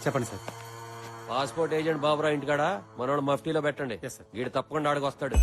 చెప్పండి sir. Passport agent Baburao ఇంటికాడ మనోడు మఫ్టీలో పెట్టండి. Yes, sir. వీడు తప్పకుండా ఆడికి వస్తాడు.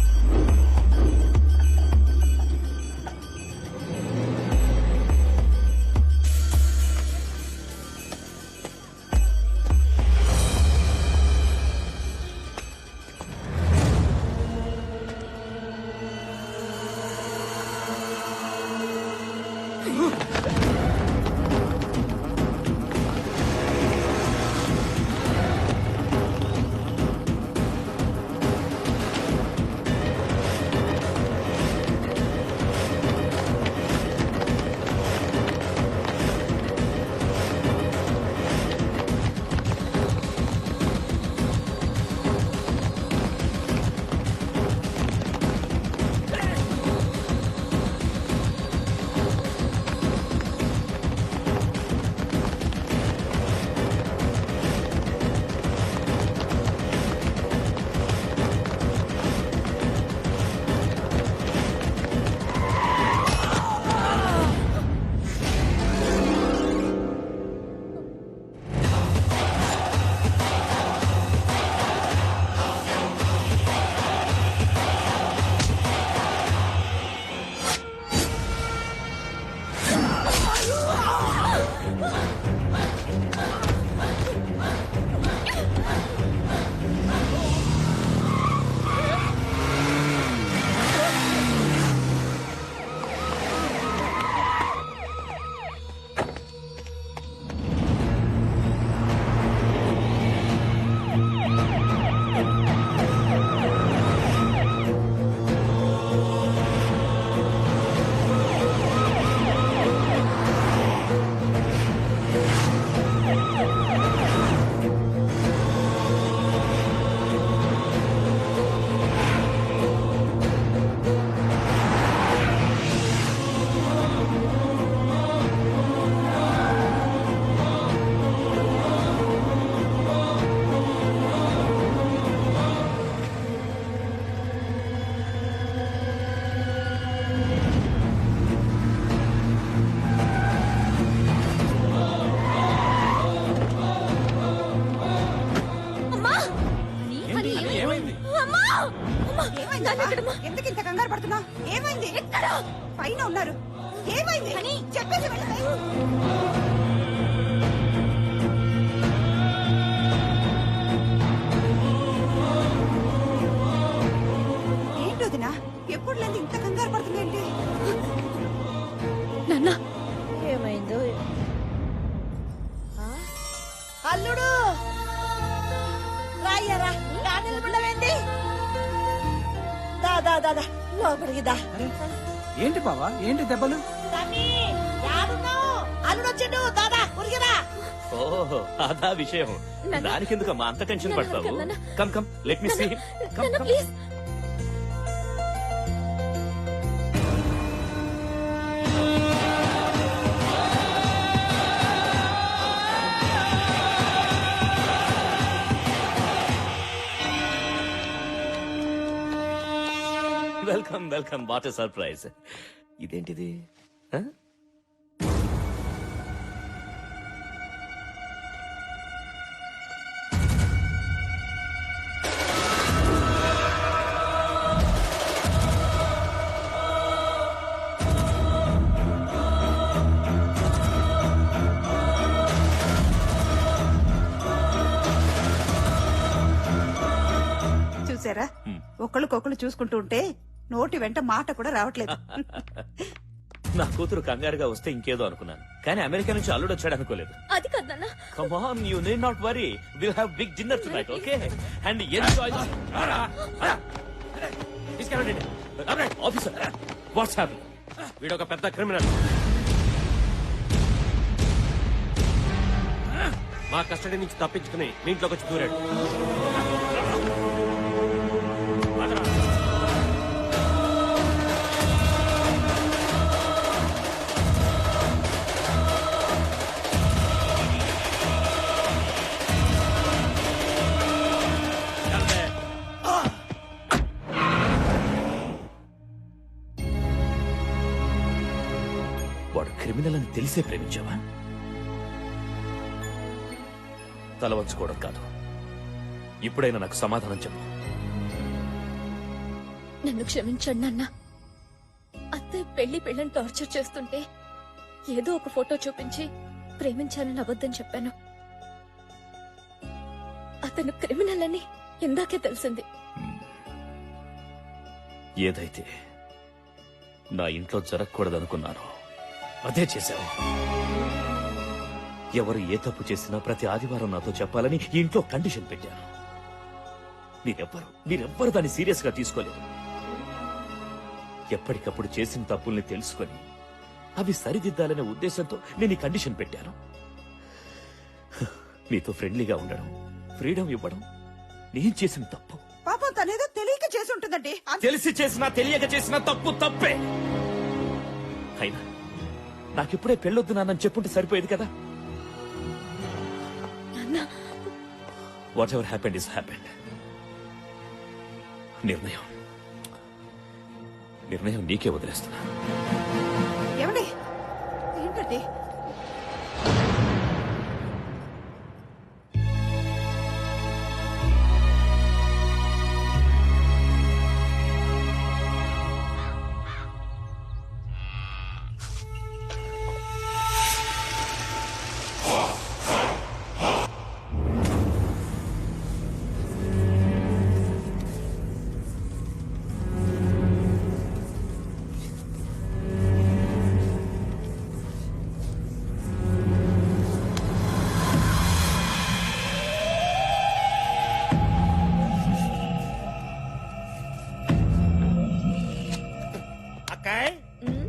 ఎందుకు ఇంత కంగారు పడుతున్నా? ఏమైంది? ఎక్కడ? పైన ఉన్నారు. ఏమైంది అని చెప్పేసి వెళ్ళండి. ఏంటి వదినా, ఎప్పుడు లేదు ఇంత కంగారు పడుతుందేంటి? నాన్న ఏమైందో అల్లుడు రాయ్యారా నిలబడవేంటి? దాదా దాదా లోపలికి దా. ఏంటి బావా, ఏంటి దెబ్బలు? అల్లుడు వచ్చిండు. దాదా ఉరిగిరా. ఓహో అదా విషయం. దానికెందుకమ్మా అంత టెన్షన్ పడతావు? Come come let me see. Please. Welcome welcome. What a surprise. ఇదేంటిది? ఆ? చూసారా, ఒకళ్ళకొకళ్ళు చూసుకుంటూ ఉంటే నోటి వెంట మాట కూడా రావట్లేదు. నా కూతురు కంగారుగా వస్తే ఇంకేదో అనుకున్నాను, కానీ అమెరికా నుంచి అల్లుడు వచ్చాడు అనుకోలేదు. అది కదన్నా. Come on, you need not worry. We'll have big dinner tonight, okay? And enjoy. Officer, what's happening? వీడు ఒక పెద్ద క్రిమినల్. మా కస్టడీ నుంచి తప్పించుకుని మీ ఇంట్లోకి వచ్చి దూరాడు. వాడు క్రిమినల్ అని తెలిసే ప్రేమించావా? తల వంచుకోవడం కాదు. ఇప్పుడైనా నాకు సమాధానం చెప్పు. నన్ను క్షమించండి నాన్న. అత్తయ్య పెళ్లిని టార్చర్ చేస్తుంటే ఏదో ఒక ఫోటో చూపించి ప్రేమించానని అబద్ధం చెప్పాను. అతను క్రిమినల్ అని ఇందాకే తెలిసింది. ఏదైతే నా ఇంట్లో జరగకూడదనుకున్నానో అదే చేశావు. ఎవరు ఏ తప్పు చేసినా ప్రతి ఆదివారం నాతో చెప్పాలని ఈ ఇంట్లో కండిషన్ పెట్టాను. మీరెవ్వరు దాన్ని సీరియస్ గా తీసుకోలేదు. ఎప్పటికప్పుడు చేసిన తప్పుల్ని తెలుసుకొని అవి సరిదిద్దాలనే ఉద్దేశంతో నేను ఈ కండిషన్ పెట్టాను. మీతో ఫ్రెండ్లీగా ఉండడం, ఫ్రీడమ్ ఇవ్వడం నేను చేసిన తప్పు. పాపం తనేదో తెలియక చేసి ఉంటుందండి. తెలిసి చేసినా తెలియక చేసినా తప్పు తప్పే. అయినా నాకిప్పుడే పెళ్ళొద్దు నాన్నని చెప్పుంటే సరిపోయేది కదా. What ever happened is happened. నిర్ణయం నీకే వదిలేస్తున్నా. ఏమండి ఏంటండి?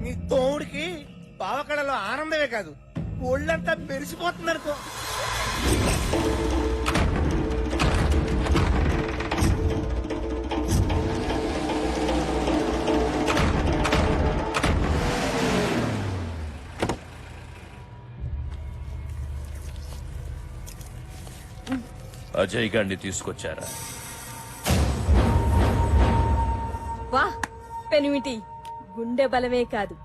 నీ తోడికి పావకళలో ఆనందమే కాదు, ఒళ్ళంతా మెరిసిపోతుంది అనుకో. అజయ్ గారిని తీసుకొచ్చారా? వా పెనిమిటి, గుండె బలమే కాదు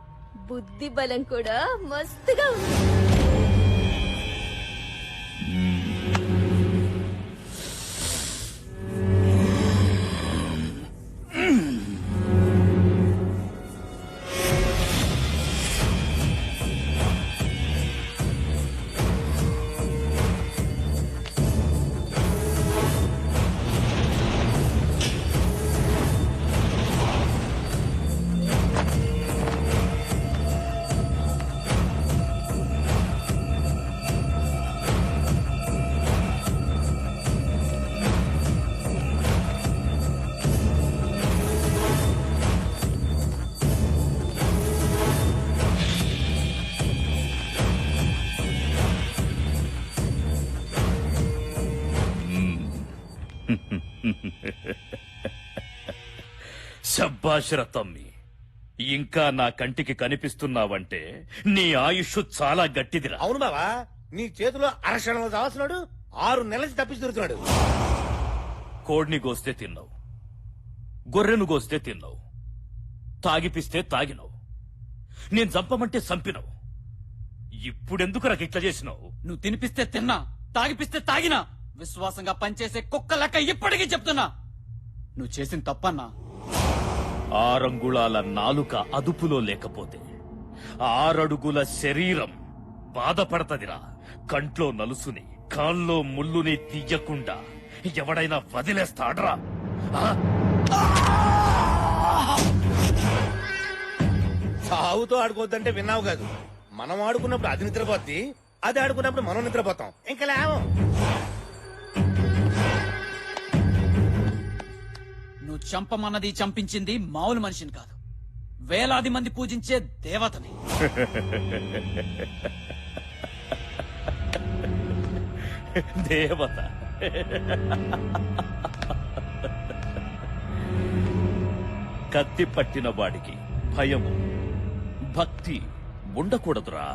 బుద్ధి బలం కూడా మస్తుగా ఉంది. శబ్బాష్ తమ్మి, ఇంకా నా కంటికి కనిపిస్తున్నావంటే నీ ఆయుష్ చాలా గట్టిదిరా. అవును బావా, నీ చేతిలో అరక్షణంలో చావాల్సినాడు 6 నెలల నుంచి తప్పించి దొరుకుతున్నాడు. కోడిని గోస్తే తిన్నావు, గొర్రెను గోస్తే తిన్నావు, తాగిపిస్తే తాగినావు, నేను చంపమంటే చంపినావు. ఇప్పుడెందుకు నాకు ఇట్లా చేసినావు? నువ్వు తినిపిస్తే తిన్నా, తాగిపిస్తే తాగినా, విశ్వాసంగా పనిచేసే కుక్క లెక్క ఇప్పటికీ చెప్తున్నా నువ్వు చేసిన తప్పన్నా. 6 అంగుళాల నాలుక అదుపులో లేకపోతే 6 అడుగుల శరీరం బాధపడతదిరా. కంట్లో నలుసుని, కాల్లో ముళ్ళుని తీయకుండా ఎవడైనా వదిలేస్తాడ్రా? చావుతో ఆడుకోవద్దంటే విన్నావు కాదు. మనం ఆడుకున్నప్పుడు అది నిద్రపోద్ది, అది ఆడుకున్నప్పుడు మనం నిద్రపోతాం. ఇంకా లేవు. నువ్వు చంపమన్నది చంపించింది మామూలు మనిషిని కాదు, వేలాది మంది పూజించే దేవతని. దేవత? కత్తి పట్టిన వాడికి భయము, భక్తి ఉండకూడదురా.